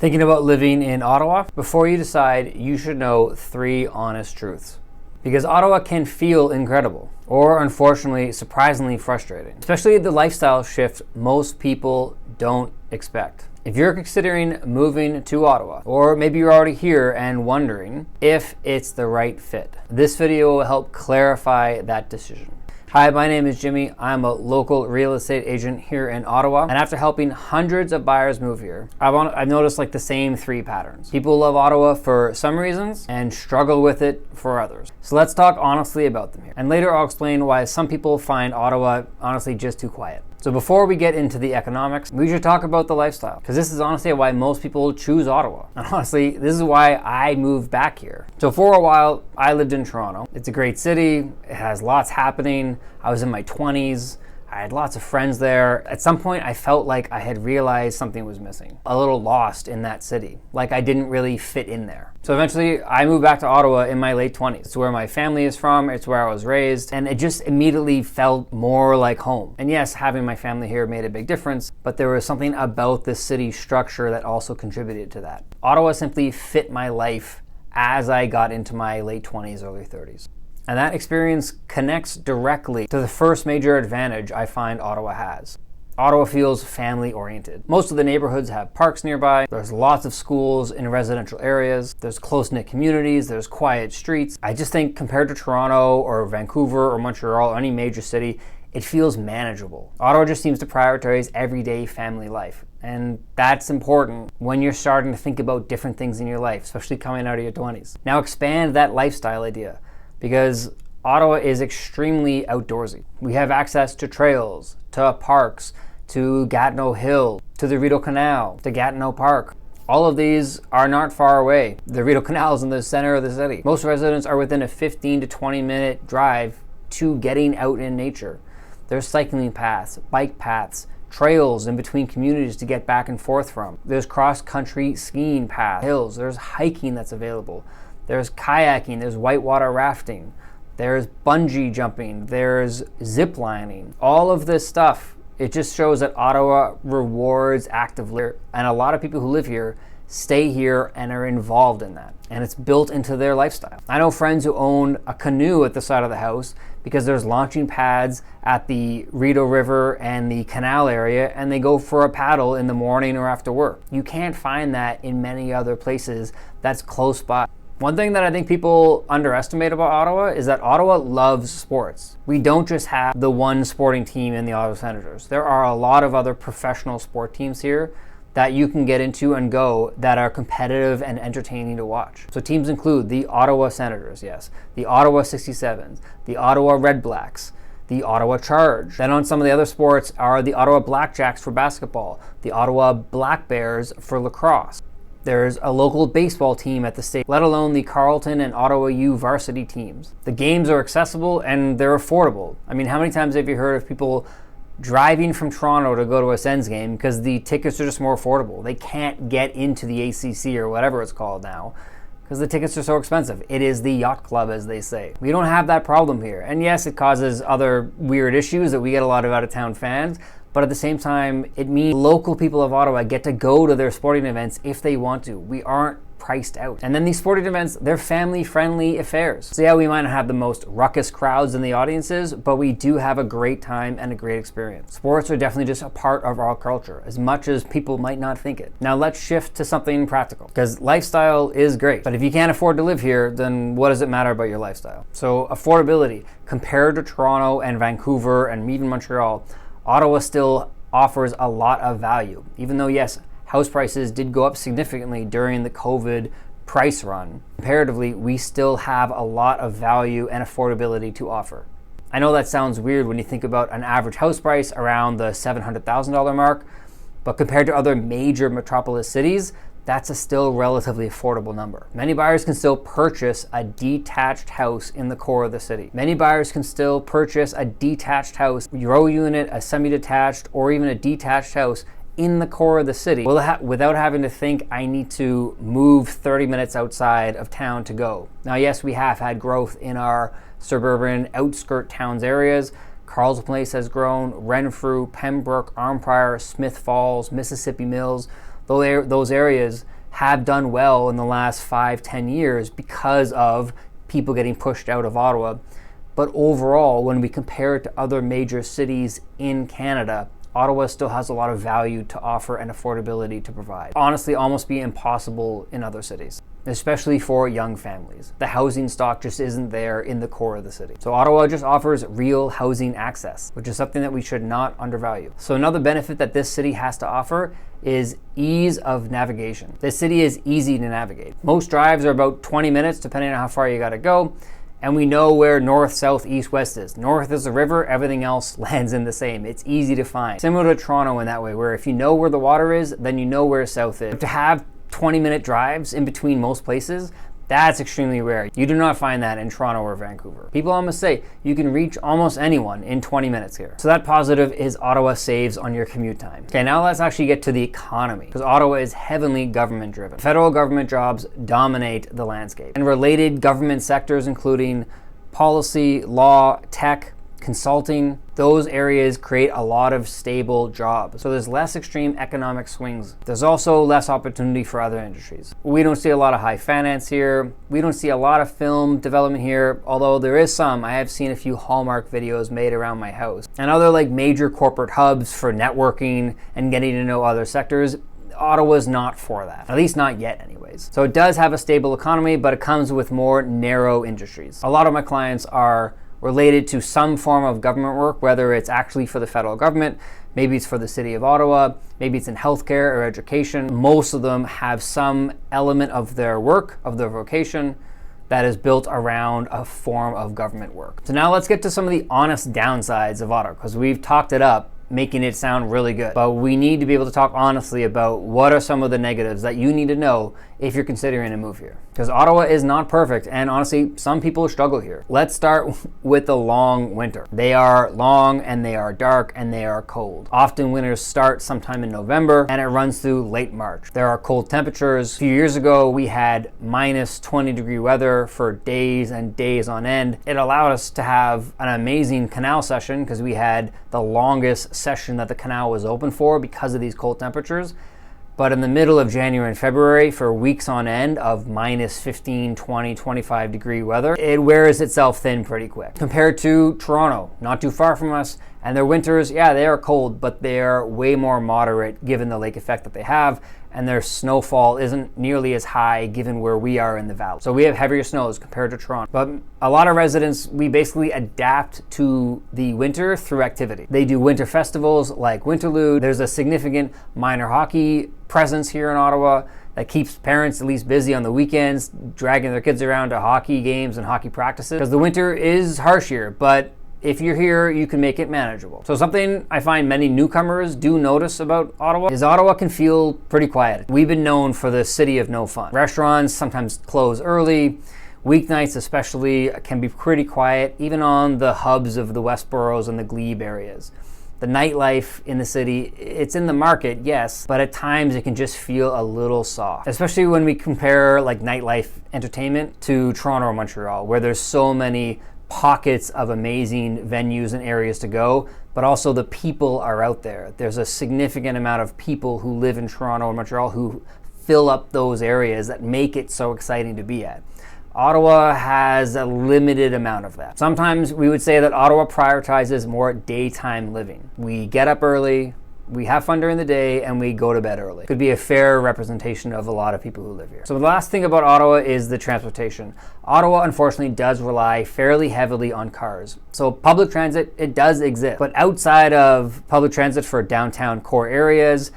Thinking about living in Ottawa? Before you decide, you should know 3 honest truths. Because Ottawa can feel incredible, or unfortunately, surprisingly frustrating. Especially the lifestyle shift most people don't expect. If you're considering moving to Ottawa, or maybe you're already here and wondering if it's the right fit, this video will help clarify that decision. Hi, my name is Jimmy. I'm a local real estate agent here in Ottawa. And after helping hundreds of buyers move here, I've noticed the same 3 patterns. People love Ottawa for some reasons and struggle with it for others. So let's talk honestly about them here. And later I'll explain why some people find Ottawa honestly just too quiet. So before we get into the economics, we should talk about the lifestyle, because this is honestly why most people choose Ottawa. And honestly, this is why I moved back here. So for a while, I lived in Toronto. It's a great city. It has lots happening. I was in my 20s. I had lots of friends there. At some point, I felt like I had realized something was missing. A little lost in that city, like I didn't really fit in there. So eventually, I moved back to Ottawa in my late 20s. It's where my family is from, it's where I was raised, and it just immediately felt more like home. And yes, having my family here made a big difference, but there was something about the city structure that also contributed to that. Ottawa simply fit my life as I got into my late 20s, early 30s. And that experience connects directly to the first major advantage I find Ottawa has. Ottawa feels family-oriented. Most of the neighborhoods have parks nearby. There's lots of schools in residential areas. There's close-knit communities. There's quiet streets. I just think compared to Toronto or Vancouver or Montreal or any major city, it feels manageable. Ottawa just seems to prioritize everyday family life. And that's important when you're starting to think about different things in your life, especially coming out of your 20s. Now expand that lifestyle idea, because Ottawa is extremely outdoorsy. We have access to trails, to parks, to Gatineau Hill, to the Rideau Canal, to Gatineau Park. All of these are not far away. The Rideau Canal is in the center of the city. Most residents are within a 15 to 20 minute drive to getting out in nature. There's cycling paths, bike paths, trails in between communities to get back and forth from. There's cross-country skiing paths, hills, there's hiking that's available. There's kayaking, there's whitewater rafting, there's bungee jumping, there's zip lining. All of this stuff, it just shows that Ottawa rewards active living. And a lot of people who live here stay here and are involved in that. And it's built into their lifestyle. I know friends who own a canoe at the side of the house because there's launching pads at the Rideau River and the canal area, and they go for a paddle in the morning or after work. You can't find that in many other places that's close by. One thing that I think people underestimate about Ottawa is that Ottawa loves sports. We don't just have the one sporting team in the Ottawa Senators. There are a lot of other professional sport teams here that you can get into and go that are competitive and entertaining to watch. So teams include the Ottawa Senators, yes, the Ottawa 67s, the Ottawa Red Blacks, the Ottawa Charge. Then on some of the other sports are the Ottawa Blackjacks for basketball, the Ottawa Black Bears for lacrosse. There's a local baseball team at the state, let alone the Carleton and Ottawa U varsity teams. The games are accessible and they're affordable. I mean, how many times have you heard of people driving from Toronto to go to a Sens game because the tickets are just more affordable? They can't get into the ACC or whatever it's called now because the tickets are so expensive. It is the yacht club, as they say. We don't have that problem here. And yes, it causes other weird issues that we get a lot of out-of-town fans, but at the same time, it means local people of Ottawa get to go to their sporting events if they want to. We aren't priced out. And then these sporting events, they're family-friendly affairs. So yeah, we might not have the most ruckus crowds in the audiences, but we do have a great time and a great experience. Sports are definitely just a part of our culture, as much as people might not think it. Now let's shift to something practical, because lifestyle is great, but if you can't afford to live here, then what does it matter about your lifestyle? So affordability, compared to Toronto and Vancouver and even Montreal, Ottawa still offers a lot of value, even though yes, house prices did go up significantly during the COVID price run. Comparatively, we still have a lot of value and affordability to offer. I know that sounds weird when you think about an average house price around the $700,000 mark, but compared to other major metropolis cities, that's a still relatively affordable number. Many buyers can still purchase a detached house in the core of the city. Many buyers can still purchase a detached house, row unit, a semi-detached, or even a detached house in the core of the city without having to think I need to move 30 minutes outside of town to go. Now, yes, we have had growth in our suburban outskirt towns areas. Carleton Place has grown, Renfrew, Pembroke, Arnprior, Smith Falls, Mississippi Mills. Those areas have done well in the last 5-10 years because of people getting pushed out of Ottawa. But overall, when we compare it to other major cities in Canada, Ottawa still has a lot of value to offer and affordability to provide. Honestly, almost be impossible in other cities, especially for young families. The housing stock just isn't there in the core of the city. So Ottawa just offers real housing access, which is something that we should not undervalue. So another benefit that this city has to offer is ease of navigation. This city is easy to navigate. Most drives are about 20 minutes, depending on how far you gotta go. And we know where north, south, east, west is. North is the river, everything else lands in the same. It's easy to find. Similar to Toronto in that way, where if you know where the water is, then you know where south is. To have 20-minute drives in between most places, that's extremely rare. You do not find that in Toronto or Vancouver. People almost say you can reach almost anyone in 20 minutes here. So that positive is Ottawa saves on your commute time. Okay, now let's actually get to the economy, because Ottawa is heavily government driven. Federal government jobs dominate the landscape, and related government sectors including policy, law, tech, consulting, those areas create a lot of stable jobs. So there's less extreme economic swings. There's also less opportunity for other industries. We don't see a lot of high finance here. We don't see a lot of film development here, although there is some. I have seen a few Hallmark videos made around my house. And other like major corporate hubs for networking and getting to know other sectors. Ottawa's not for that, at least not yet anyways. So it does have a stable economy, but it comes with more narrow industries. A lot of my clients are related to some form of government work, whether it's actually for the federal government, maybe it's for the city of Ottawa, maybe it's in healthcare or education. Most of them have some element of their work, of their vocation, that is built around a form of government work. So now let's get to some of the honest downsides of Ottawa, because we've talked it up, making it sound really good. But we need to be able to talk honestly about what are some of the negatives that you need to know if you're considering a move here. Because Ottawa is not perfect, and honestly, some people struggle here. Let's start with the long winter. They are long, and they are dark, and they are cold. Often winters start sometime in November, and it runs through late March. There are cold temperatures. A few years ago, we had minus 20-degree weather for days and days on end. It allowed us to have an amazing canal session because we had the longest session that the canal was open for because of these cold temperatures. But in the middle of January and February, for weeks on end of minus 15, 20, 25 degree weather, it wears itself thin pretty quick. Compared to Toronto, not too far from us, and their winters, yeah, they are cold, but they're way more moderate given the lake effect that they have, and their snowfall isn't nearly as high given where we are in the valley. So we have heavier snows compared to Toronto. But a lot of residents, we basically adapt to the winter through activity. They do winter festivals like Winterlude. There's a significant minor hockey presence here in Ottawa that keeps parents at least busy on the weekends, dragging their kids around to hockey games and hockey practices. Because the winter is harsh here, but if you're here, you can make it manageable. So something I find many newcomers do notice about Ottawa is Ottawa can feel pretty quiet. We've been known for the city of no fun. Restaurants sometimes close early. Weeknights especially can be pretty quiet, even on the hubs of the Westboroughs and the Glebe areas. The nightlife in the city, it's in the market, yes, but at times it can just feel a little soft, especially when we compare like nightlife entertainment to Toronto or Montreal, where there's so many pockets of amazing venues and areas to go, but also the people are out there. There's a significant amount of people who live in Toronto or Montreal who fill up those areas that make it so exciting to be at. Ottawa has a limited amount of that. Sometimes we would say that Ottawa prioritizes more daytime living. We get up early, we have fun during the day, and we go to bed early. Could be a fair representation of a lot of people who live here. So the last thing about Ottawa is the transportation. Ottawa, unfortunately, does rely fairly heavily on cars. So public transit, it does exist. But outside of public transit for downtown core areas,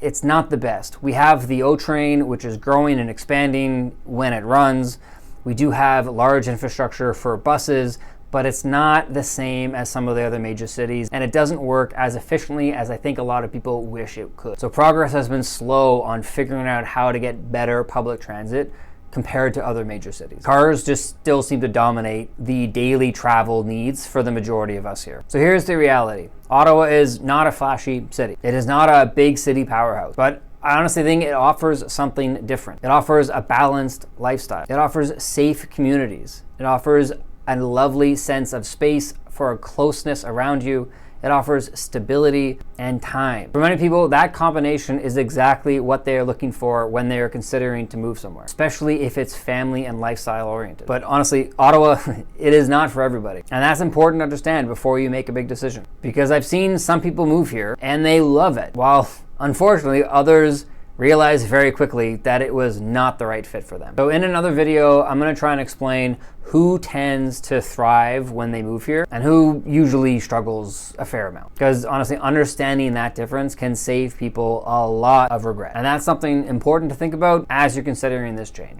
it's not the best. We have the O train, which is growing and expanding when it runs. We do have large infrastructure for buses, but it's not the same as some of the other major cities, and it doesn't work as efficiently as I think a lot of people wish it could. So progress has been slow on figuring out how to get better public transit compared to other major cities. Cars just still seem to dominate the daily travel needs for the majority of us here. So here's the reality. Ottawa is not a flashy city. It is not a big city powerhouse, but I honestly think it offers something different. It offers a balanced lifestyle. It offers safe communities. It offers a lovely sense of space for a closeness around you. it offers stability and time. For many people, that combination is exactly what they are looking for when they are considering to move somewhere, especially if it's family and lifestyle oriented. But honestly, Ottawa, it is not for everybody. And that's important to understand before you make a big decision. Because I've seen some people move here and they love it, while unfortunately others realized very quickly that it was not the right fit for them. So in another video, I'm gonna try and explain who tends to thrive when they move here and who usually struggles a fair amount. Because honestly, understanding that difference can save people a lot of regret. And that's something important to think about as you're considering this change.